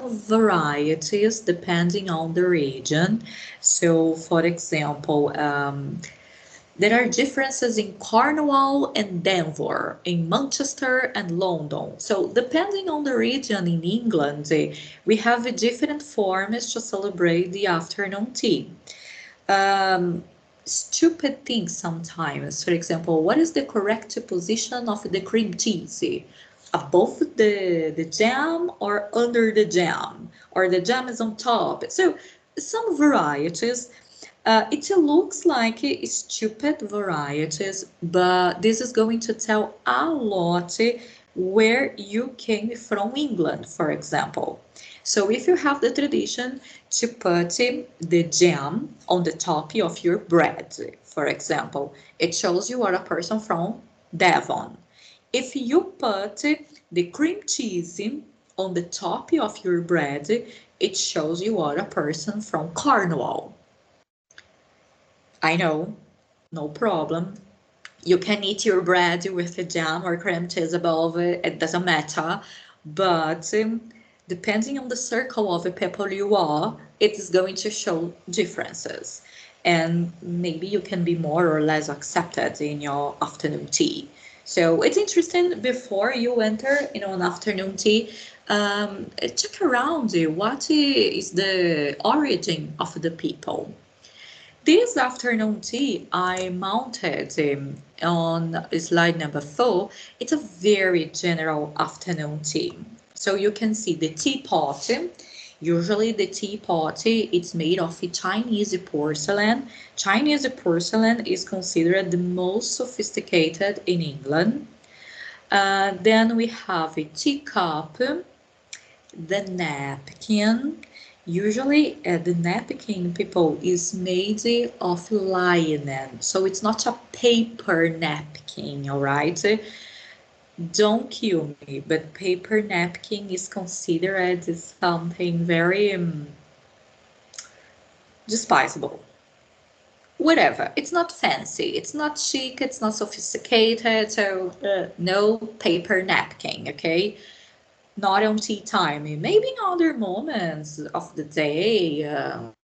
some varieties depending on the region. So, for example, there are differences in Cornwall and Denver, in Manchester and London. So, depending on the region in England, we have different forms to celebrate the afternoon tea. Um, Stupid things sometimes. For example, what is the correct position of the cream cheese? Above the jam or under the jam? Or the jam is on top? So some varieties. It looks like stupid varieties, but this is going to tell a lot where you came from England, for example. So if you have the tradition to put the jam on the top of your bread, for example, it shows you are a person from Devon. If you put the cream cheese on the top of your bread, it shows you are a person from Cornwall. I know, no problem. You can eat your bread with the jam or cream cheese above it, it doesn't matter. But depending on the circle of the people you are, it is going to show differences. And maybe you can be more or less accepted in your afternoon tea. So it's interesting before you enter, an afternoon tea, check around what is the origin of the people. This afternoon tea I mounted on slide number 4. It's a very general afternoon tea. So you can see the teapot. Usually the teapot it's made of Chinese porcelain. Chinese porcelain is considered the most sophisticated in England. Then we have a teacup, the napkin. Usually, the napkin, people, is made of linen, so it's not a paper napkin, all right? Don't kill me, but paper napkin is considered something very despisable. Whatever, it's not fancy, it's not chic, it's not sophisticated, so no paper napkin, okay? Not on tea time, maybe in other moments of the day,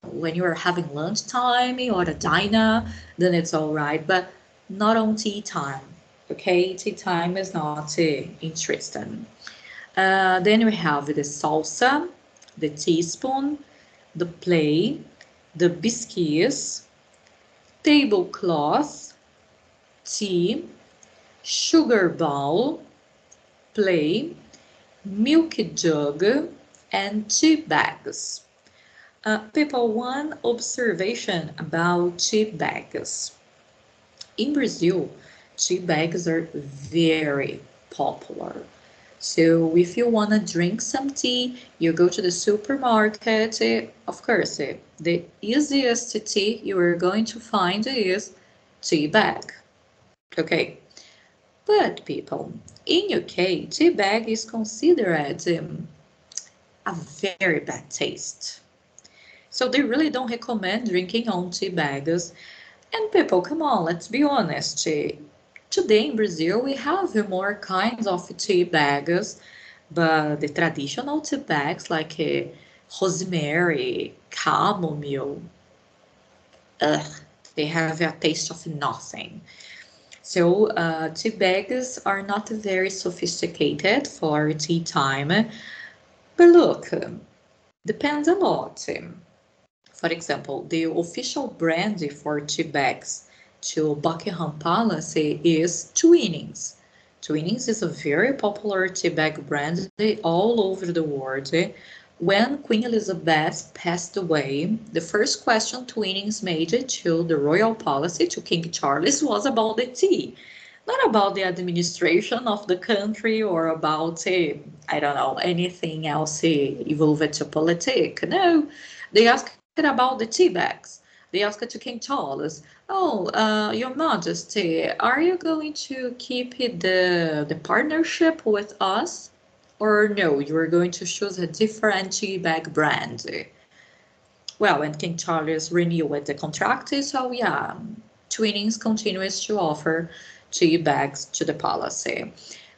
when you are having lunchtime or a dinner, then it's all right, but not on tea time. Okay, tea time is not interesting. Then we have the salsa, the teaspoon, the plate, the biscuits, tablecloth, tea, sugar bowl, plate, milk jug, and tea bags. People, one observation about tea bags. In Brazil, tea bags are very popular. So if you want to drink some tea, you go to the supermarket. Of course, the easiest tea you are going to find is tea bag. Okay, but people, in UK, tea bag is considered a very bad taste. So they really don't recommend drinking on tea bags. And people, come on, let's be honest. Today in Brazil, we have more kinds of tea bags, but the traditional tea bags like rosemary, chamomile, they have a taste of nothing. So tea bags are not very sophisticated for tea time. But look, depends a lot. For example, the official brand for tea bags to Buckingham Palace is Twinings. Twinings is a very popular tea bag brand all over the world. When Queen Elizabeth passed away, the first question Twinings made to the royal policy, to King Charles, was about the tea. Not about the administration of the country or about, I don't know, anything else evolved to politics. No, they asked about the tea bags. They asked to King Charles, oh, Your Majesty, are you going to keep the partnership with us? Or no, you are going to choose a different tea bag brand? Well, and King Charles renewed the contract, so yeah, Twinings continues to offer tea bags to the policy.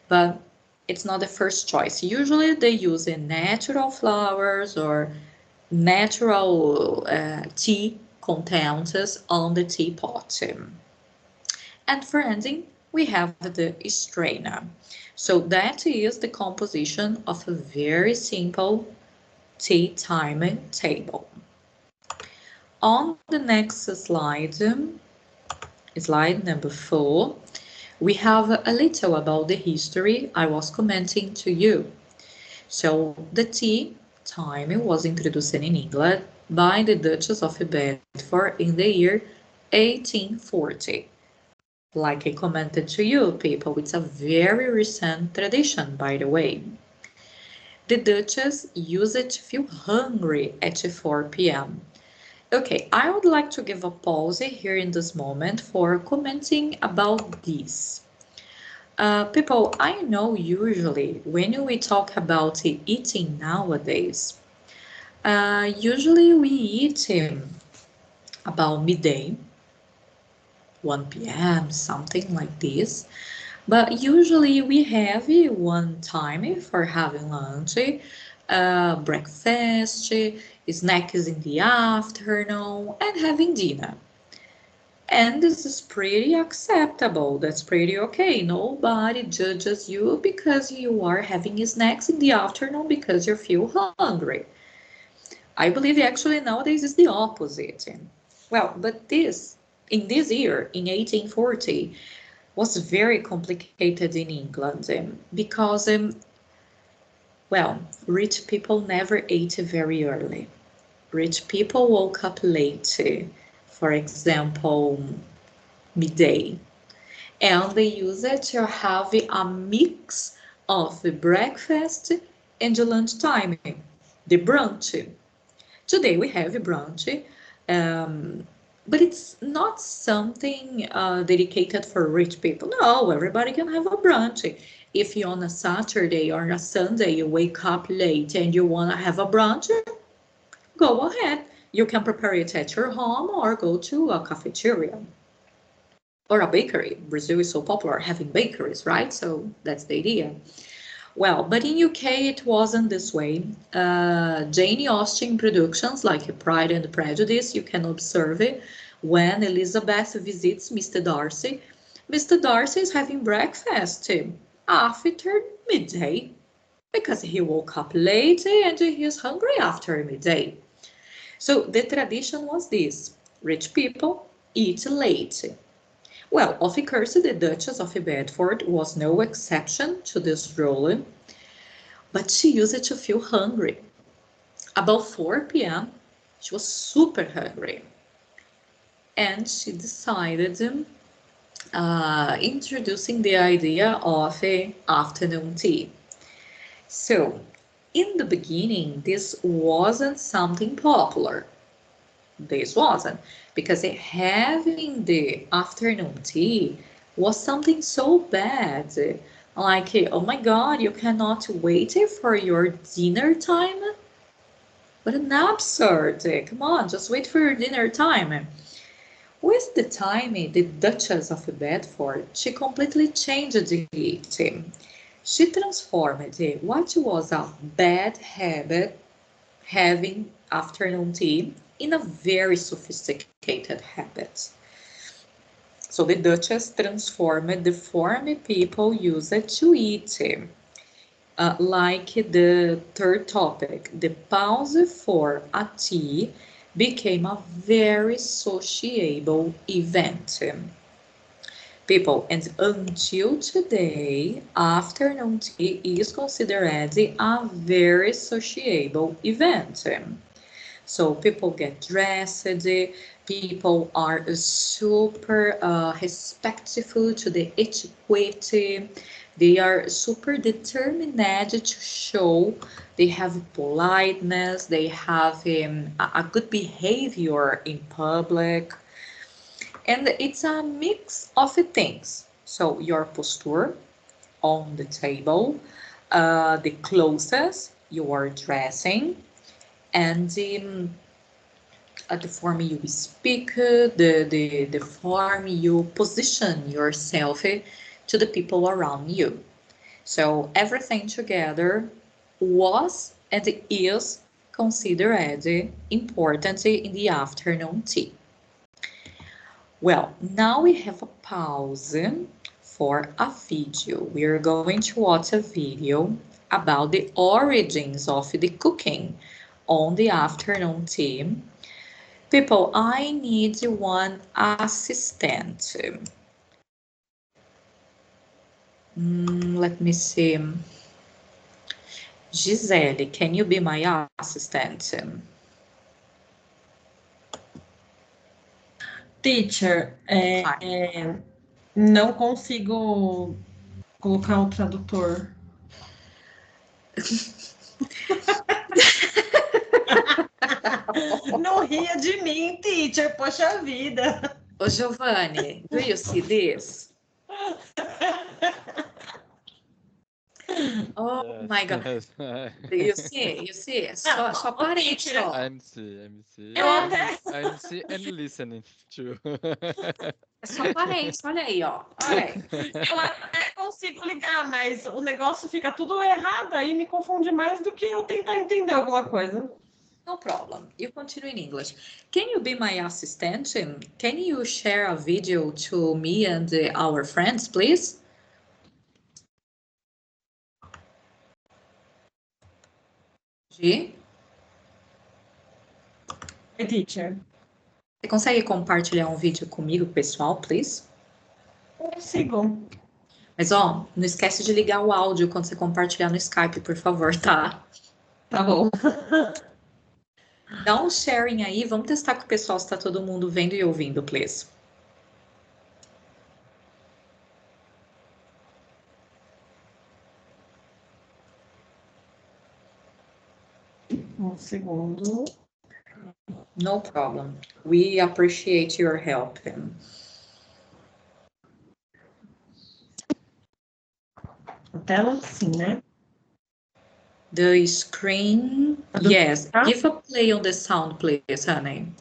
But It's not the first choice. Usually they use natural flowers or natural tea contents on the teapot. And for ending, we have the strainer. So that is the composition of a very simple tea timing table. On the next slide, slide number 4, we have a little about the history I was commenting to you. So the tea time was introduced in England by the Duchess of Bedford in the year 1840. Like I commented to you, people, it's a very recent tradition, by the way. The Duchess used it to feel hungry at 4 p.m. Okay, I would like to give a pause here in this moment for commenting about this. People, I know usually when we talk about eating nowadays, usually we eat about midday, 1 p.m., something like this. But usually we have one time for having lunch, breakfast, snacks in the afternoon, and having dinner. And this is pretty acceptable. That's pretty okay. Nobody judges you because you are having snacks in the afternoon because you feel hungry. I believe actually nowadays is the opposite. Well, but in this year, in 1840, was very complicated in England because, well, rich people never ate very early. Rich people woke up late, for example, midday, and they use it to have a mix of the breakfast and the lunchtime, the brunch. Today we have a brunch, um, but it's not something dedicated for rich people. No, everybody can have a brunch. If you on a Saturday or a Sunday you wake up late and you want to have a brunch, go ahead. You can prepare it at your home or go to a cafeteria or a bakery. Brazil is so popular having bakeries, right? So that's the idea. Well, but in UK it wasn't this way. Jane Austen productions like Pride and Prejudice, you can observe it when Elizabeth visits Mr. Darcy. Mr. Darcy is having breakfast after midday because he woke up late and he is hungry after midday. So the tradition was this: rich people eat late. Well, of course, the Duchess of Bedford was no exception to this rule, but she used it to feel hungry. About 4 p.m., she was super hungry, and she decided introducing the idea of a afternoon tea. So, in the beginning, this wasn't something popular. This wasn't, because having the afternoon tea was something so bad. Like, oh my God, you cannot wait for your dinner time? What an absurd. Come on, just wait for your dinner time. With the time, the Duchess of Bedford, she completely changed it. She transformed what was a bad habit, having afternoon tea, in a very sophisticated habit. So the Duchess transformed the form people used to eat. Like the third topic, the pause for a tea became a very sociable event. People, and until today, afternoon tea is considered a very sociable event. So people get dressed, people are super respectful to the etiquette, they are super determined to show they have politeness, they have a good behavior in public. And it's a mix of things. So your posture on the table, the clothes you are dressing, and the form you speak, the form you position yourself to the people around you. So everything together was and is considered important in the afternoon tea. Well, now we have a pause for a video. We are going to watch a video about the origins of the cooking on the afternoon tea. People, I need one assistant. Let me see. Gisele, can you be my assistant? Teacher, não consigo colocar o tradutor. Não ria de mim, teacher, poxa vida. Oh, Giovanni, do you see this? Oh Yes, my God. yes. You see? Só parente, ó. I'm see. Eu até... I'm see and listening too. É só parente, olha aí, ó. Olha aí. Eu até consigo ligar, mas o negócio fica tudo errado, aí me confunde mais do que eu tentar entender alguma coisa. No problem. You continue in English. Can you be my assistant? Can you share a video to me and our friends, please? Gi? Hey, teacher. Você consegue compartilhar um vídeo comigo, pessoal, please? Consigo. Mas, ó, não esquece de ligar o áudio quando você compartilhar no Skype, por favor, tá? Tá bom. Dá um sharing aí, vamos testar com o pessoal se tá todo mundo vendo e ouvindo, please. Um segundo. No problem. We appreciate your help. A tela sim, né? The screen. Yes. Give a play on the sound, please, honey.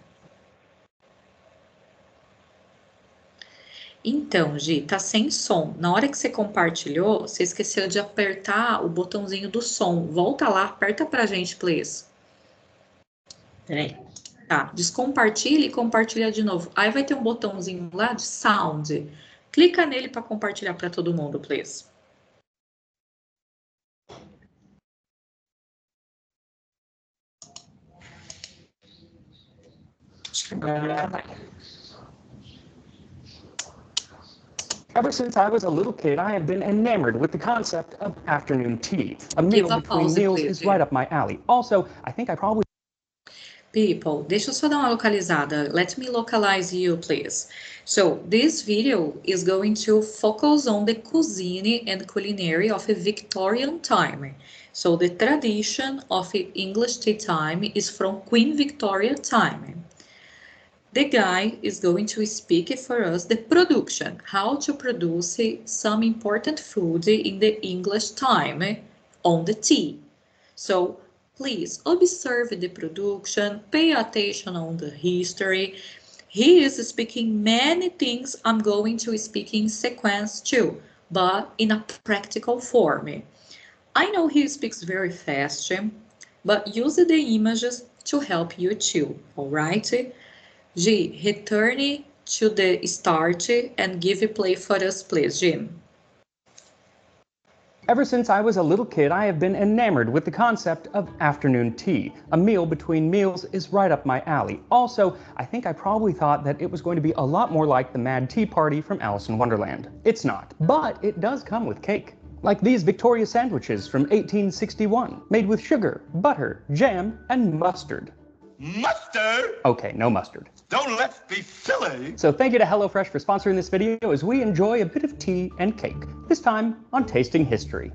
Então, Gi, tá sem som. Na hora que você compartilhou, você esqueceu de apertar o botãozinho do som. Volta lá, aperta pra gente, please. Peraí. Tá, descompartilha e compartilha de novo. Aí vai ter um botãozinho lá de sound. Clica nele para compartilhar para todo mundo, please. Acho que agora vai. Ever since I was a little kid, I have been enamored with the concept of afternoon tea. A meal between meals is right up my alley. Also, I think I probably... People, deixa eu só dar uma localizada. Let me localize you, please. So, this video is going to focus on the cuisine and culinary of a Victorian time. So, the tradition of English tea time is from Queen Victoria time. The guy is going to speak for us the production, how to produce some important food in the English time on the tea. So please observe the production, pay attention on the history. He is speaking many things I'm going to speak in sequence too, but in a practical form. I know he speaks very fast, but use the images to help you too, all right? G, return to the start and give a play for us, please, Jim. Ever since I was a little kid, I have been enamored with the concept of afternoon tea. A meal between meals is right up my alley. Also, I think I probably thought that it was going to be a lot more like the Mad Tea Party from Alice in Wonderland. It's not, but it does come with cake. Like these Victoria sandwiches from 1861, made with sugar, butter, jam, and mustard. Mustard? Okay, no mustard. Don't let's be silly. So thank you to HelloFresh for sponsoring this video as we enjoy a bit of tea and cake, this time on Tasting History.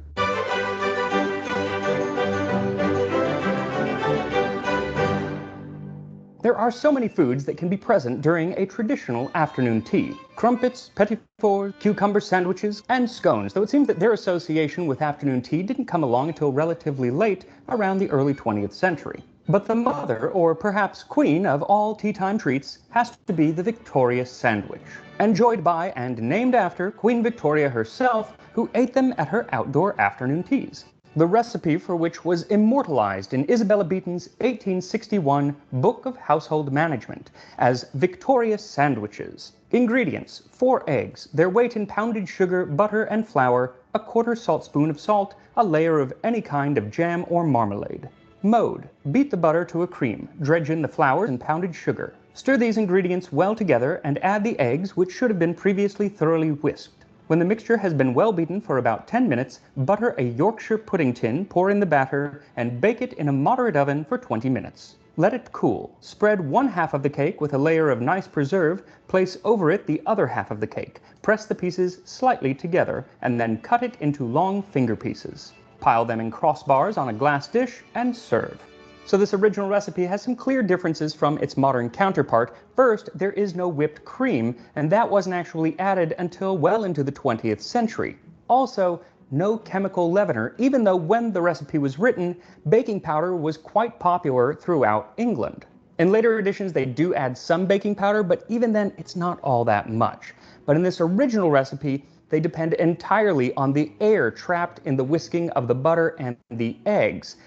There are so many foods that can be present during a traditional afternoon tea. Crumpets, petit fours, cucumber sandwiches, and scones, though it seems that their association with afternoon tea didn't come along until relatively late, around the early 20th century. But the mother, or perhaps queen, of all tea-time treats has to be the Victoria sandwich. Enjoyed by and named after Queen Victoria herself, who ate them at her outdoor afternoon teas. The recipe for which was immortalized in Isabella Beeton's 1861 Book of Household Management as Victorious Sandwiches. Ingredients: 4 eggs, their weight in pounded sugar, butter, and flour, a 1/4 saltspoon of salt, a layer of any kind of jam or marmalade. Mode: beat the butter to a cream, dredge in the flour and pounded sugar. Stir these ingredients well together and add the eggs, which should have been previously thoroughly whisked. When the mixture has been well beaten for about 10 minutes, butter a Yorkshire pudding tin, pour in the batter, and bake it in a moderate oven for 20 minutes. Let it cool. Spread 1/2 of the cake with a layer of nice preserve, place over it the other half of the cake. Press the pieces slightly together, and then cut it into long finger pieces. Pile them in crossbars on a glass dish and serve. So this original recipe has some clear differences from its modern counterpart. First, there is no whipped cream, and that wasn't actually added until well into the 20th century. Also, no chemical leavener, even though when the recipe was written, baking powder was quite popular throughout England. In later editions, they do add some baking powder, but even then, it's not all that much. But in this original recipe, they depend entirely on the air trapped in the whisking of the butter and the eggs.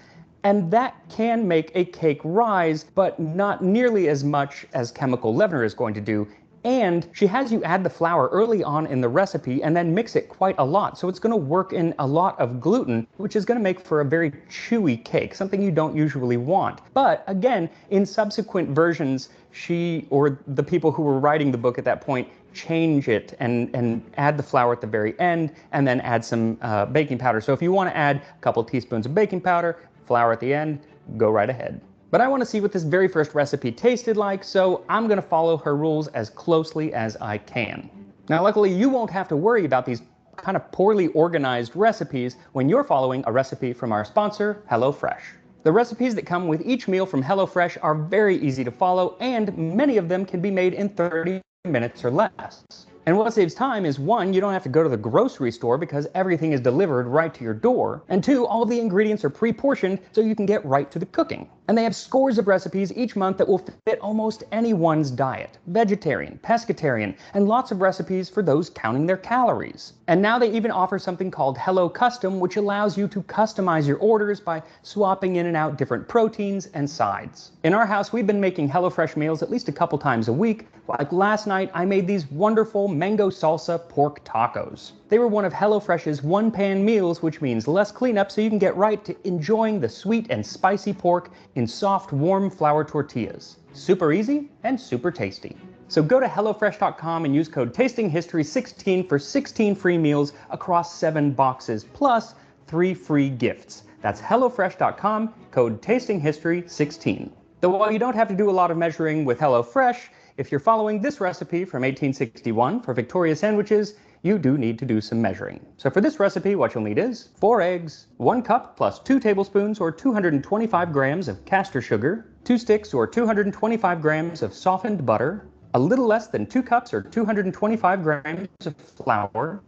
And that can make a cake rise, but not nearly as much as chemical leavener is going to do. And she has you add the flour early on in the recipe and then mix it quite a lot. So it's going to work in a lot of gluten, which is going to make for a very chewy cake, something you don't usually want. But again, in subsequent versions, she or the people who were writing the book at that point change it and add the flour at the very end and then add some baking powder. So if you want to add a couple teaspoons of baking powder, flour at the end, go right ahead. But I want to see what this very first recipe tasted like, so I'm going to follow her rules as closely as I can. Now, luckily, you won't have to worry about these kind of poorly organized recipes when you're following a recipe from our sponsor, HelloFresh. The recipes that come with each meal from HelloFresh are very easy to follow, and many of them can be made in 30 minutes or less. And what saves time is 1, you don't have to go to the grocery store because everything is delivered right to your door. And 2, all the ingredients are pre-portioned so you can get right to the cooking. And they have scores of recipes each month that will fit almost anyone's diet. Vegetarian, pescatarian, and lots of recipes for those counting their calories. And now they even offer something called Hello Custom, which allows you to customize your orders by swapping in and out different proteins and sides. In our house, we've been making HelloFresh meals at least a couple times a week. Like last night, I made these wonderful mango salsa pork tacos. They were one of HelloFresh's one-pan meals, which means less cleanup so you can get right to enjoying the sweet and spicy pork in soft, warm flour tortillas. Super easy and super tasty. So go to HelloFresh.com and use code TastingHistory16 for 16 free meals across 7 boxes, plus 3 free gifts. That's HelloFresh.com, code TastingHistory16. Though while you don't have to do a lot of measuring with HelloFresh, if you're following this recipe from 1861 for Victoria sandwiches, you do need to do some measuring. So for this recipe, what you'll need is 4 eggs, 1 cup plus 2 tablespoons or 225 grams of castor sugar, 2 sticks or 225 grams of softened butter, a little less than 2 cups or 225 grams of flour,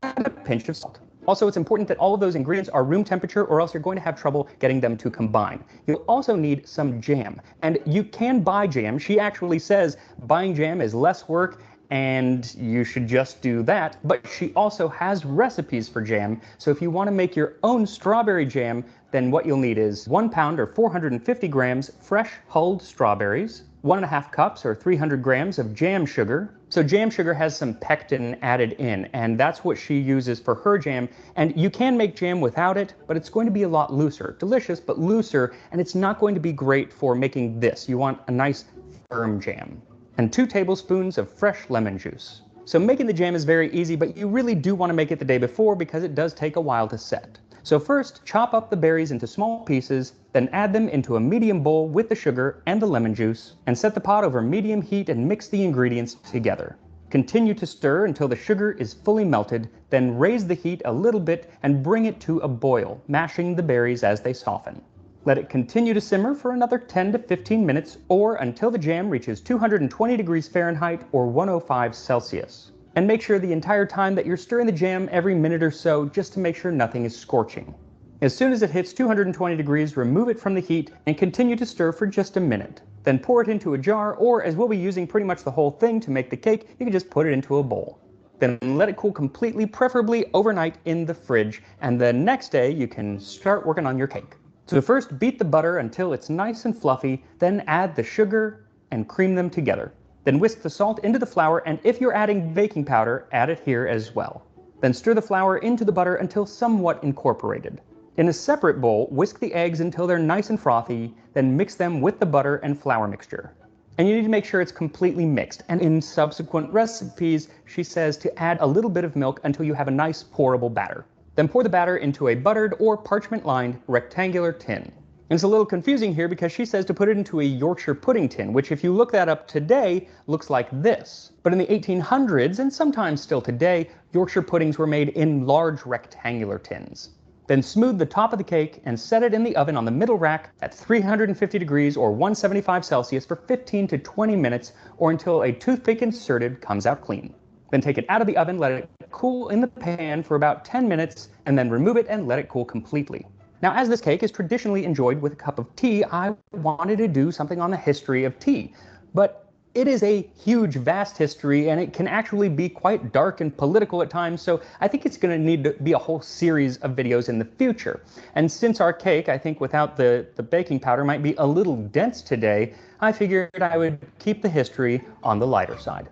and a pinch of salt. Also, it's important that all of those ingredients are room temperature or else you're going to have trouble getting them to combine. You'll also need some jam. And you can buy jam. She actually says buying jam is less work and you should just do that. But she also has recipes for jam. So if you want to make your own strawberry jam, then what you'll need is 1 pound or 450 grams fresh hulled strawberries, 1.5 cups or 300 grams of jam sugar. So jam sugar has some pectin added in, and that's what she uses for her jam. And you can make jam without it, but it's going to be a lot looser. Delicious, but looser, and it's not going to be great for making this. You want a nice firm jam. And 2 tablespoons of fresh lemon juice. So making the jam is very easy, but you really do want to make it the day before because it does take a while to set. So first, chop up the berries into small pieces, then add them into a medium bowl with the sugar and the lemon juice, and set the pot over medium heat and mix the ingredients together. Continue to stir until the sugar is fully melted, then raise the heat a little bit and bring it to a boil, mashing the berries as they soften. Let it continue to simmer for another 10 to 15 minutes or until the jam reaches 220 degrees Fahrenheit or 105 Celsius. And make sure the entire time that you're stirring the jam every minute or so just to make sure nothing is scorching. As soon as it hits 220 degrees, remove it from the heat and continue to stir for just a minute. Then pour it into a jar, or as we'll be using pretty much the whole thing to make the cake, you can just put it into a bowl. Then let it cool completely, preferably overnight in the fridge, and the next day you can start working on your cake. So first beat the butter until it's nice and fluffy, then add the sugar and cream them together. Then whisk the salt into the flour, and if you're adding baking powder, add it here as well. Then stir the flour into the butter until somewhat incorporated. In a separate bowl, whisk the eggs until they're nice and frothy, then mix them with the butter and flour mixture. And you need to make sure it's completely mixed. And in subsequent recipes, she says to add a little bit of milk until you have a nice pourable batter. Then pour the batter into a buttered or parchment-lined rectangular tin. And it's a little confusing here because she says to put it into a Yorkshire pudding tin, which if you look that up today, looks like this. But in the 1800s, and sometimes still today, Yorkshire puddings were made in large rectangular tins. Then smooth the top of the cake and set it in the oven on the middle rack at 350 degrees or 175 Celsius for 15 to 20 minutes or until a toothpick inserted comes out clean. Then take it out of the oven, let it cool in the pan for about 10 minutes, and then remove it and let it cool completely. Now, as this cake is traditionally enjoyed with a cup of tea, I wanted to do something on the history of tea. But it is a huge, vast history, and it can actually be quite dark and political at times, so I think it's going to need to be a whole series of videos in the future. And since our cake, I think without the baking powder, might be a little dense today, I figured I would keep the history on the lighter side.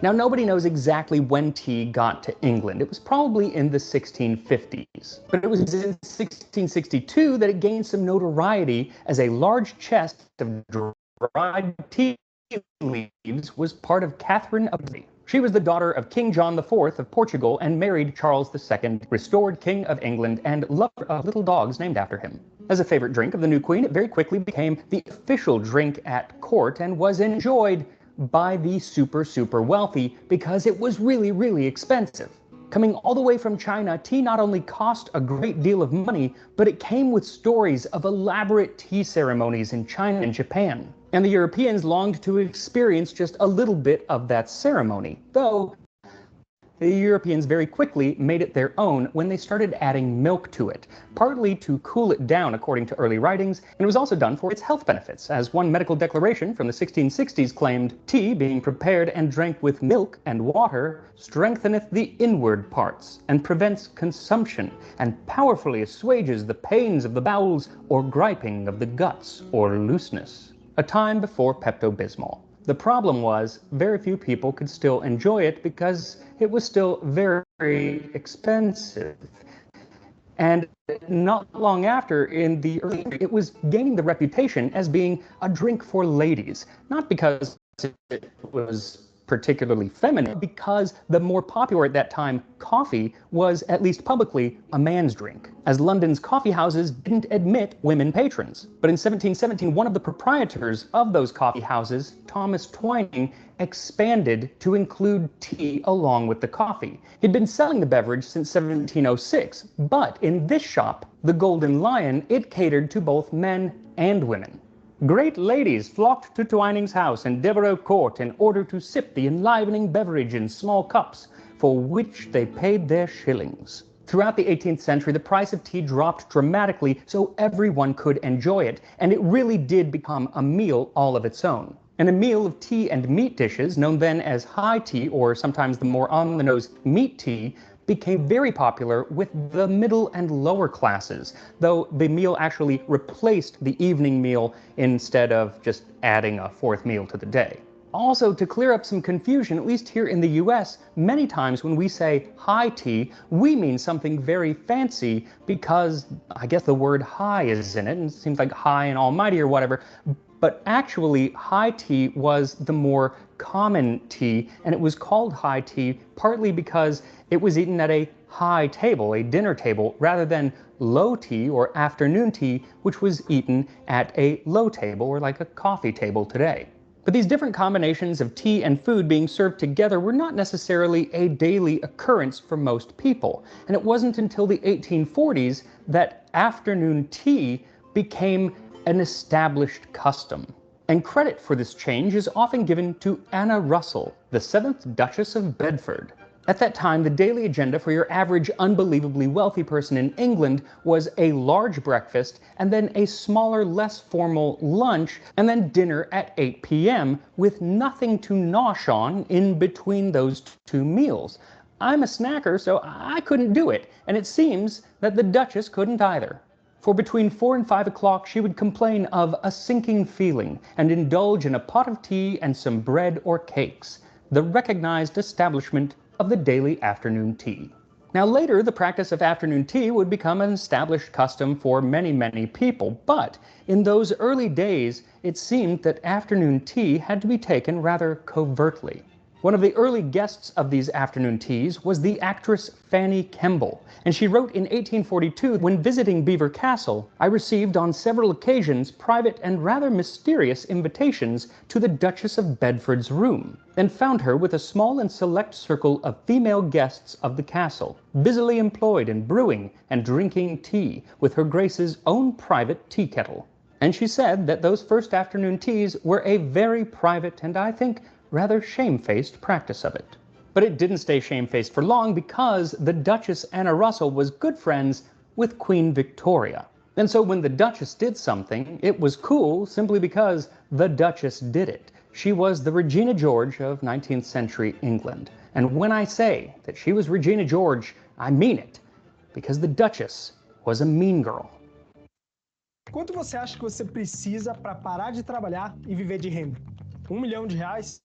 Now, nobody knows exactly when tea got to England. It was probably in the 1650s. But it was in 1662 that it gained some notoriety as a large chest of dried tea leaves was part of Catherine of Aragon. She was the daughter of King John IV of Portugal and married Charles II, restored King of England and lover of little dogs named after him. As a favorite drink of the new queen, it very quickly became the official drink at court and was enjoyed by the super wealthy because it was really expensive. Coming all the way from China, tea not only cost a great deal of money, but it came with stories of elaborate tea ceremonies in China and Japan. And the Europeans longed to experience just a little bit of that ceremony, though the Europeans very quickly made it their own when they started adding milk to it, partly to cool it down according to early writings, and it was also done for its health benefits, as one medical declaration from the 1660s claimed, "Tea being prepared and drank with milk and water strengtheneth the inward parts, and prevents consumption, and powerfully assuages the pains of the bowels or griping of the guts or looseness." A time before Pepto-Bismol. The problem was, very few people could still enjoy it because it was still very expensive. And not long after, in the early 80s, it was gaining the reputation as being a drink for ladies. Not because it was particularly feminine, because the more popular at that time coffee was, at least publicly, a man's drink, as London's coffee houses didn't admit women patrons. But in 1717, one of the proprietors of those coffee houses, Thomas Twining, expanded to include tea along with the coffee. He'd been selling the beverage since 1706, but in this shop, the Golden Lion, it catered to both men and women. Great ladies flocked to Twining's house in Devereux Court in order to sip the enlivening beverage in small cups, for which they paid their shillings. Throughout the 18th century, the price of tea dropped dramatically so everyone could enjoy it, and it really did become a meal all of its own. And a meal of tea and meat dishes, known then as high tea, or sometimes the more on-the-nose meat tea, became very popular with the middle and lower classes, though the meal actually replaced the evening meal instead of just adding a fourth meal to the day. Also, to clear up some confusion, at least here in the US, many times when we say high tea, we mean something very fancy because I guess the word high is in it, and it seems like high and almighty or whatever. But actually, high tea was the more common tea, and it was called high tea partly because it was eaten at a high table, a dinner table, rather than low tea or afternoon tea, which was eaten at a low table or like a coffee table today. But these different combinations of tea and food being served together were not necessarily a daily occurrence for most people, and it wasn't until the 1840s that afternoon tea became an established custom. And credit for this change is often given to Anna Russell, the 7th Duchess of Bedford. At that time, the daily agenda for your average unbelievably wealthy person in England was a large breakfast, and then a smaller, less formal lunch, and then dinner at 8 p.m. with nothing to nosh on in between those two meals. I'm a snacker, so I couldn't do it, and it seems that the Duchess couldn't either. For between 4 and 5 o'clock, she would complain of a sinking feeling and indulge in a pot of tea and some bread or cakes, the recognized establishment of the daily afternoon tea. Now later, the practice of afternoon tea would become an established custom for many, many people, but in those early days, it seemed that afternoon tea had to be taken rather covertly. One of the early guests of these afternoon teas was the actress Fanny Kemble, and she wrote in 1842, "When visiting Belvoir Castle, I received on several occasions private and rather mysterious invitations to the Duchess of Bedford's room, and found her with a small and select circle of female guests of the castle, busily employed in brewing and drinking tea with her Grace's own private tea kettle." And she said that those first afternoon teas were a very private and, I think, rather shamefaced practice of it. But it didn't stay shamefaced for long, because the Duchess Anna Russell was good friends with Queen Victoria. And so when the Duchess did something, it was cool simply because the Duchess did it. She was the Regina George of 19th century England. And when I say that she was Regina George, I mean it, because the Duchess was a mean girl. Quanto você acha que você precisa para parar de trabalhar e viver de renda? R$1 milhão?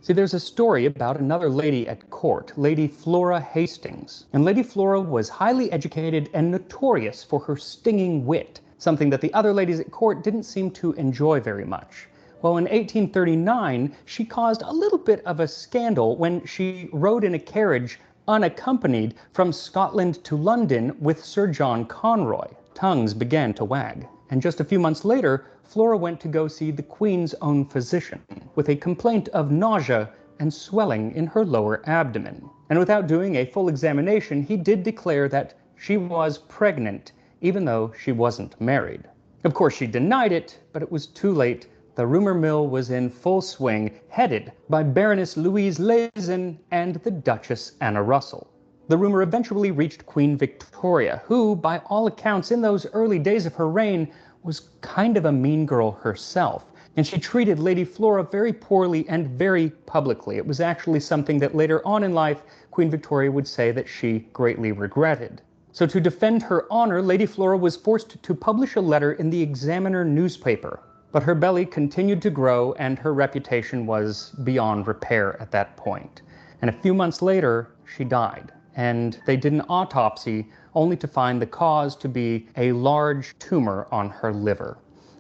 See, there's a story about another lady at court, Lady Flora Hastings. And Lady Flora was highly educated and notorious for her stinging wit, something that the other ladies at court didn't seem to enjoy very much. Well, in 1839, she caused a little bit of a scandal when she rode in a carriage unaccompanied from Scotland to London with Sir John Conroy. Tongues began to wag. And just a few months later, Flora went to go see the Queen's own physician with a complaint of nausea and swelling in her lower abdomen. And without doing a full examination, he did declare that she was pregnant, even though she wasn't married. Of course, she denied it, but it was too late. The rumor mill was in full swing, headed by Baroness Louise Leeson and the Duchess Anna Russell. The rumor eventually reached Queen Victoria, who, by all accounts, in those early days of her reign, was kind of a mean girl herself, and she treated Lady Flora very poorly and very publicly. It was actually something that later on in life, Queen Victoria would say that she greatly regretted. So to defend her honor, Lady Flora was forced to publish a letter in the Examiner newspaper. But her belly continued to grow, and her reputation was beyond repair at that point. And a few months later, she died. And they did an autopsy only to find the cause to be a large tumor on her liver.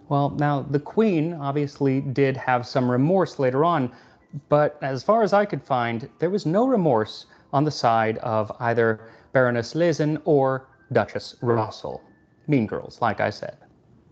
Well, now, the Queen obviously did have some remorse later on, but as far as I could find, there was no remorse on the side of either Baroness Leeson or Duchess Russell. Mean girls, like I said.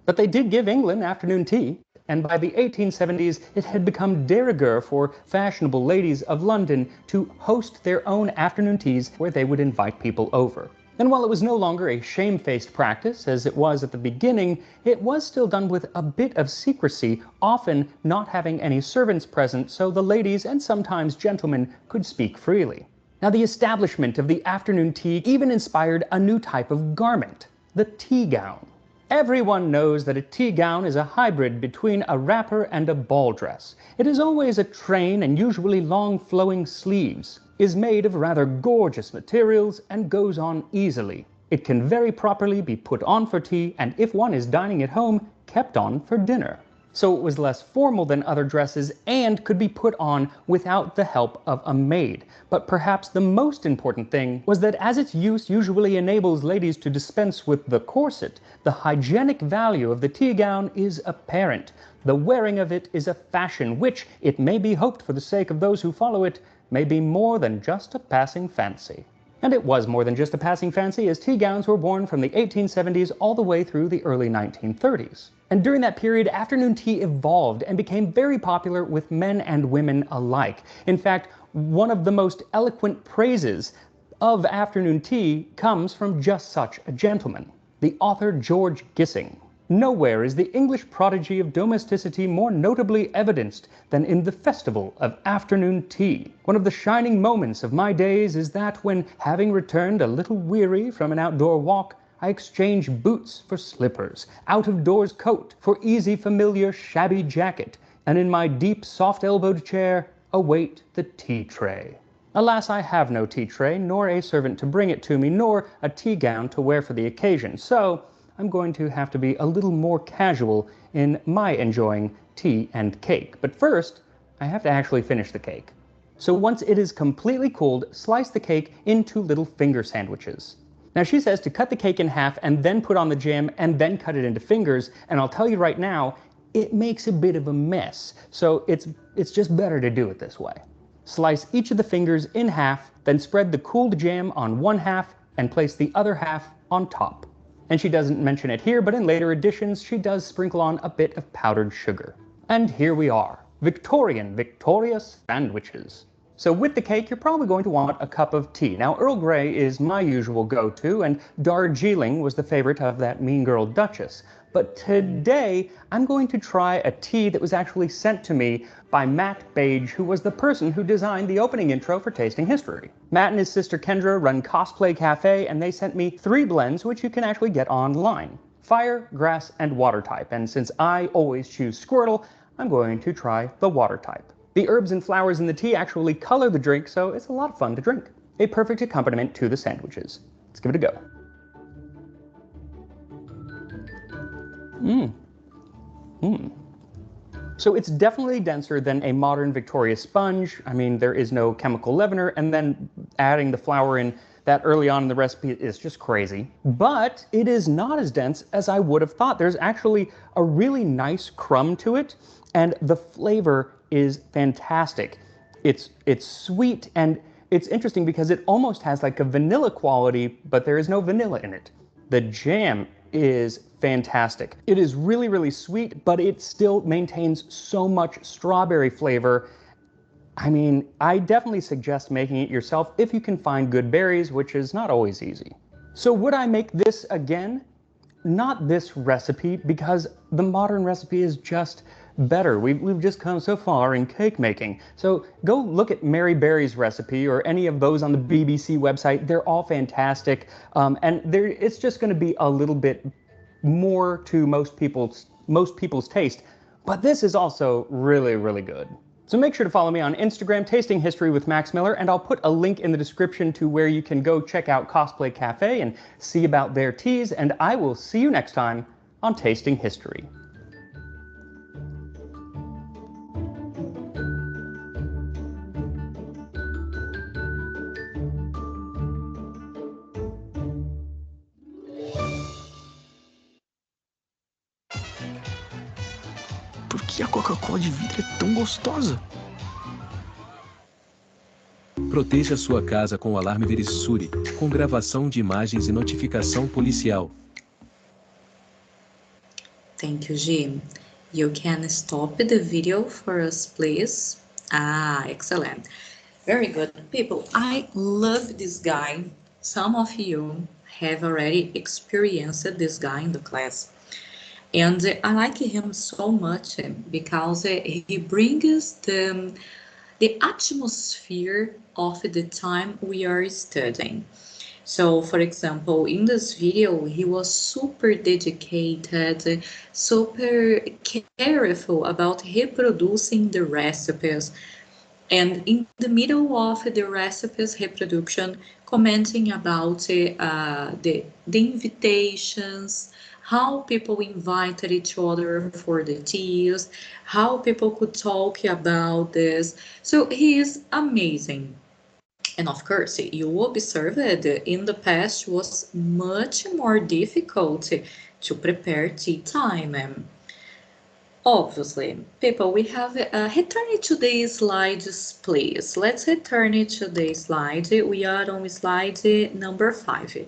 But they did give England afternoon tea, and by the 1870s, it had become de rigueur for fashionable ladies of London to host their own afternoon teas where they would invite people over. And while it was no longer a shamefaced practice, as it was at the beginning, it was still done with a bit of secrecy, often not having any servants present, so the ladies and sometimes gentlemen could speak freely. Now, the establishment of the afternoon tea even inspired a new type of garment, the tea gown. Everyone knows that a tea gown is a hybrid between a wrapper and a ball dress. It is always a train and usually long flowing sleeves, is made of rather gorgeous materials, and goes on easily. It can very properly be put on for tea, and if one is dining at home, kept on for dinner. So it was less formal than other dresses and could be put on without the help of a maid. But perhaps the most important thing was that as its use usually enables ladies to dispense with the corset, the hygienic value of the tea gown is apparent. The wearing of it is a fashion which, it may be hoped for the sake of those who follow it, may be more than just a passing fancy. And it was more than just a passing fancy, as tea gowns were worn from the 1870s all the way through the early 1930s. And during that period, afternoon tea evolved and became very popular with men and women alike. In fact, one of the most eloquent praises of afternoon tea comes from just such a gentleman, the author George Gissing. Nowhere is the English prodigy of domesticity more notably evidenced than in the festival of afternoon tea. One of the shining moments of my days is that when, having returned a little weary from an outdoor walk, I exchange boots for slippers, out-of-doors coat for easy, familiar, shabby jacket, and in my deep, soft-elbowed chair await the tea tray. Alas, I have no tea tray, nor a servant to bring it to me, nor a tea gown to wear for the occasion, so I'm going to have to be a little more casual in my enjoying tea and cake. But first, I have to actually finish the cake. So once it is completely cooled, slice the cake into little finger sandwiches. Now she says to cut the cake in half and then put on the jam and then cut it into fingers, and I'll tell you right now, it makes a bit of a mess. So it's just better to do it this way. Slice each of the fingers in half, then spread the cooled jam on one half and place the other half on top. And she doesn't mention it here, but in later editions, she does sprinkle on a bit of powdered sugar. And here we are, victorious sandwiches. So with the cake, you're probably going to want a cup of tea. Now, Earl Grey is my usual go-to, and Darjeeling was the favorite of that mean girl Duchess. But today, I'm going to try a tea that was actually sent to me by Matt Bage, who was the person who designed the opening intro for Tasting History. Matt and his sister Kendra run Cosplay Cafe, and they sent me 3 blends, which you can actually get online. Fire, grass, and water type. And since I always choose Squirtle, I'm going to try the water type. The herbs and flowers in the tea actually color the drink, so it's a lot of fun to drink. A perfect accompaniment to the sandwiches. Let's give it a go. So it's definitely denser than a modern Victoria sponge. I mean, there is no chemical leavener, and then adding the flour in that early on in the recipe is just crazy. But it is not as dense as I would have thought. There's actually a really nice crumb to it, and the flavor is fantastic. It's sweet, and it's interesting because it almost has like a vanilla quality, but there is no vanilla in it. The jam is fantastic. It is really, really sweet, but it still maintains so much strawberry flavor. I mean, I definitely suggest making it yourself if you can find good berries, which is not always easy. So would I make this again? Not this recipe, because the modern recipe is just better. We've just come so far in cake making. So go look at Mary Berry's recipe or any of those on the BBC website. They're all fantastic. And it's just going to be a little bit more to most people's taste. But this is also really, really good. So make sure to follow me on Instagram, Tasting History with Max Miller, and I'll put a link in the description to where you can go check out Cosplay Cafe and see about their teas, and I will see you next time on Tasting History. Por que a Coca-Cola de vidro é tão gostosa? Proteja sua casa com o alarme Verisure, com gravação de imagens e notificação policial. Thank you, Jim. You can stop the video for us, please. Excellent. Very good. People, I love this guy. Some of you have already experienced this guy in the class. And I like him so much because he brings the atmosphere of the time we are studying. So, for example, in this video, he was super dedicated, super careful about reproducing the recipes. And in the middle of the recipes reproduction, commenting about the invitations, how people invited each other for the teas, how people could talk about this. So he is amazing. And of course, you observed in the past was much more difficult to prepare tea time. Obviously, people, we have return to the slides, please. Let's return to the slide. We are on slide number 5.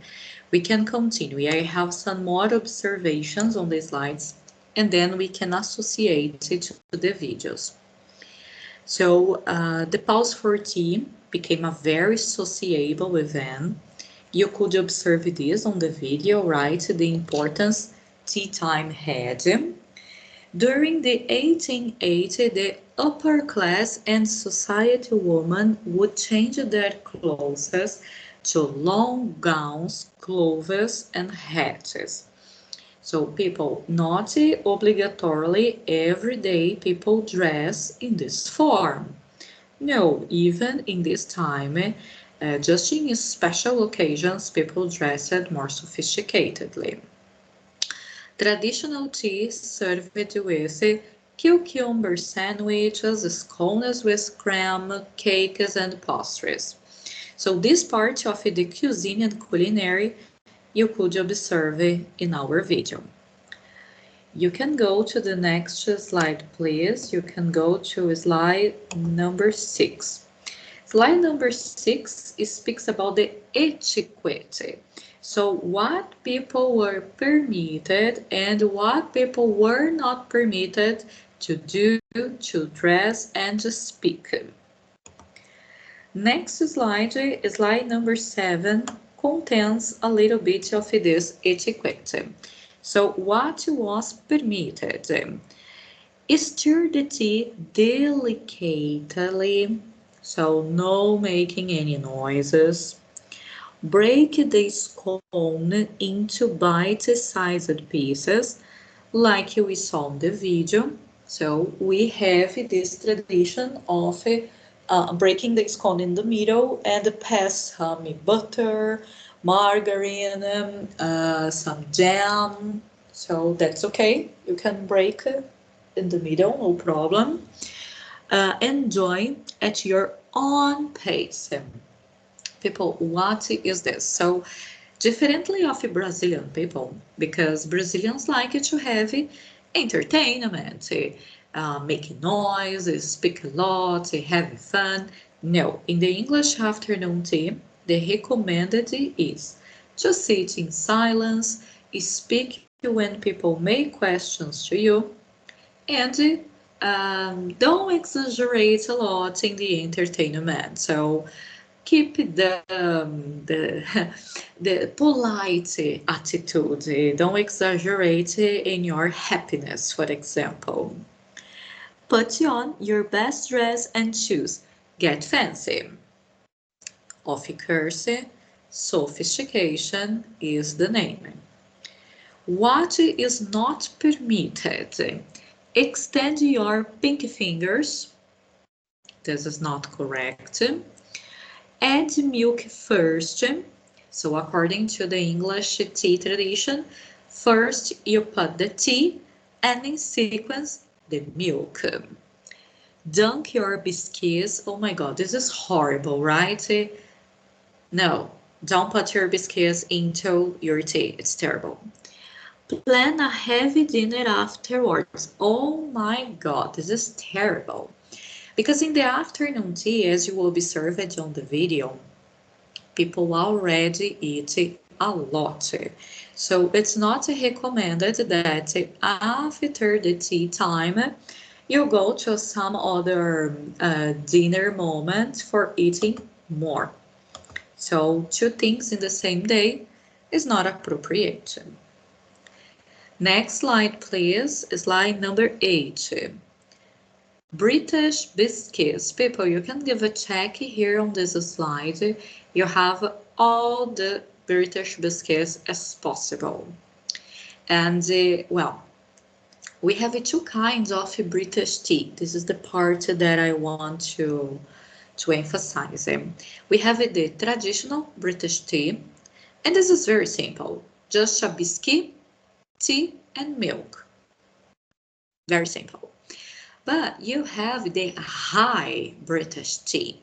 We can continue. I have some more observations on the slides, and then we can associate it to the videos. So the pause for tea became a very sociable event. You could observe this on the video, right? The importance tea time had. During the 1880s, the upper class and society women would change their clothes to long gowns, clothes, and hats. So people, not obligatorily every day people dress in this form. No, even in this time, just in special occasions, people dressed more sophisticatedly. Traditional tea served with cucumber sandwiches, scones with cream, cakes, and pastries. So this part of the cuisine and culinary you could observe in our video. You can go to the next slide, please. You can go to slide number 6. Slide number 6 speaks about the etiquette. So what people were permitted and what people were not permitted to do, to dress, and to speak. Next slide, slide number 7, contains a little bit of this etiquette. So what was permitted? Stir the tea delicately, so no making any noises. Break the scone into bite-sized pieces, like we saw in the video. So we have this tradition of breaking the scone in the middle and pass some butter, margarine, some jam. So that's okay. You can break in the middle, no problem. Enjoy at your own pace. People, what is this? So differently of Brazilian people, because Brazilians like to have entertainment, making noise, speak a lot, have fun. No, in the English afternoon tea, the recommended is to sit in silence, speak when people make questions to you, and don't exaggerate a lot in the entertainment. So keep the the polite attitude. Don't exaggerate in your happiness, for example. Put on your best dress and shoes. Get fancy. Of course, sophistication is the name. What is not permitted? Extend your pinky fingers. This is not correct. Add milk first. So according to the English tea tradition, first you put the tea and in sequence the milk. Dunk your biscuits. Oh my god, this is horrible, right? No, don't put your biscuits into your tea. It's terrible. Plan a heavy dinner afterwards. Oh my god, this is terrible. Because in the afternoon tea, as you will be served on the video, people already eat a lot. So it's not recommended that after the tea time, you go to some other dinner moment for eating more. So 2 things in the same day is not appropriate. Next slide, please. Slide number 8. British biscuits. People, you can give a check here on this slide. You have all the British biscuits as possible. And well, we have 2 kinds of British tea. This is the part that I want to emphasize. We have the traditional British tea, and this is very simple. Just a biscuit, tea, and milk. Very simple. But you have the high British tea.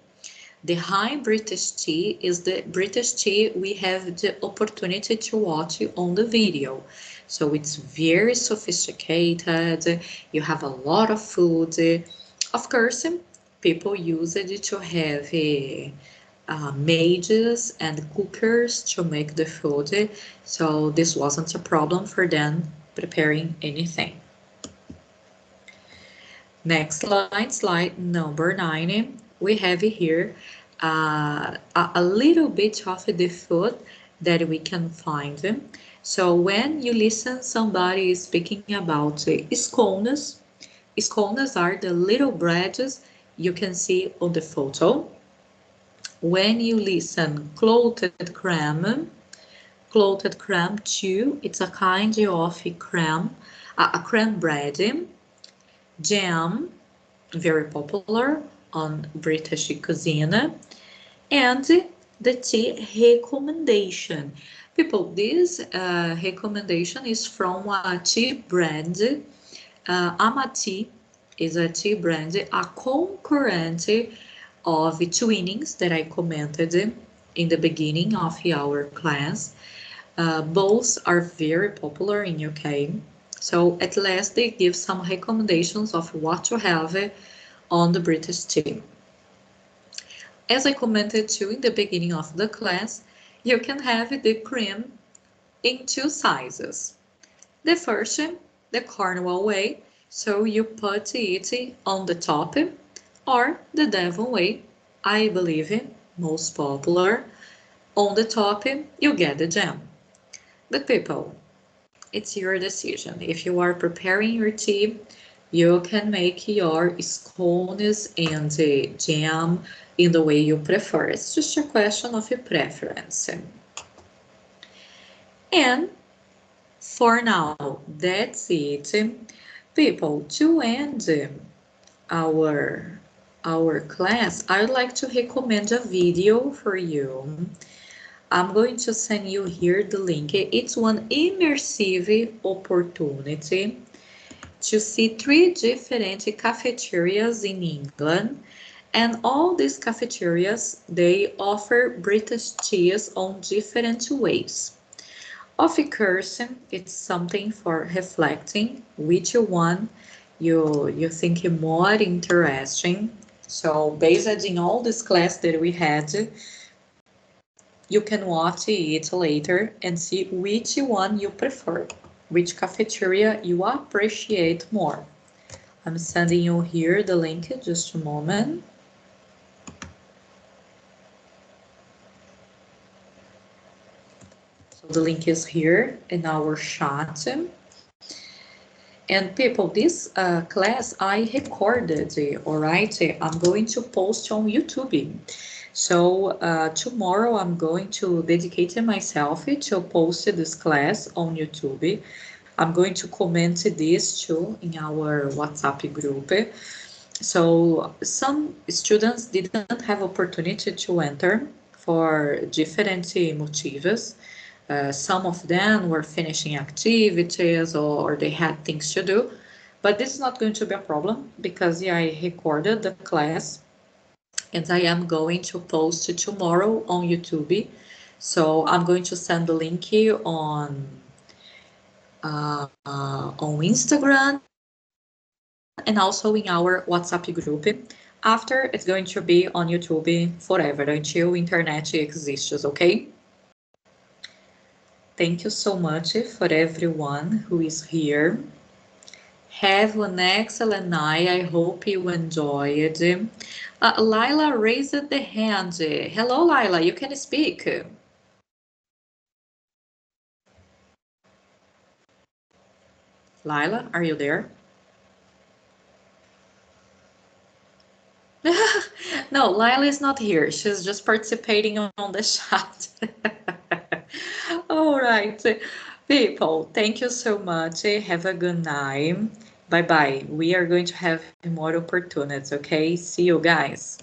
The high British tea is the British tea we have the opportunity to watch on the video. So it's very sophisticated. You have a lot of food. Of course, people use it to have maids and cookers to make the food. So this wasn't a problem for them preparing anything. Next slide, slide number 9. We have here a little bit of the food that we can find. So when you listen somebody speaking about scones, scones are the little breads you can see on the photo. When you listen clotted cream too, it's a kind of cream, a cream bread. Jam, very popular on British cuisine, and the tea recommendation. People, this recommendation is from a tea brand. Amati is a tea brand, a concurrent of Twinings that I commented in the beginning of our class. Both are very popular in UK. So at last they give some recommendations of what to have on the British tea. As I commented too in the beginning of the class, you can have the cream in two sizes. The first, the Cornwall way, so you put it on the top, or the Devon way, I believe most popular. On the top, you get the jam. But people, it's your decision. If you are preparing your tea, you can make your scones and jam in the way you prefer. It's just a question of your preference. And for now, that's it. People, to end our class, I would like to recommend a video for you. I'm going to send you here the link. It's one immersive opportunity to see 3 different cafeterias in England, and all these cafeterias, they offer British teas on different ways. Of course, it's something for reflecting which one you think more interesting. So based in all this class that we had, you can watch it later and see which one you prefer, which cafeteria you appreciate more. I'm sending you here the link, just a moment. So the link is here in our chat. And people, this class I recorded, all right? I'm going to post on YouTube. So tomorrow I'm going to dedicate myself to post this class on YouTube. I'm going to comment this too in our WhatsApp group. So some students didn't have opportunity to enter for different motives. Some of them were finishing activities or they had things to do, but this is not going to be a problem because I recorded the class and I am going to post it tomorrow on YouTube. So I'm going to send the link on Instagram and also in our WhatsApp group. After, it's going to be on YouTube forever until internet exists, okay? Thank you so much for everyone who is here. Have an excellent night. I hope you enjoyed. Lila raised the hand. Hello, Lila, you can speak. Lila, are you there? No, Lila is not here. She's just participating on the chat. All right, people, thank you so much. Have a good night. Bye-bye. We are going to have more opportunities, okay? See you guys.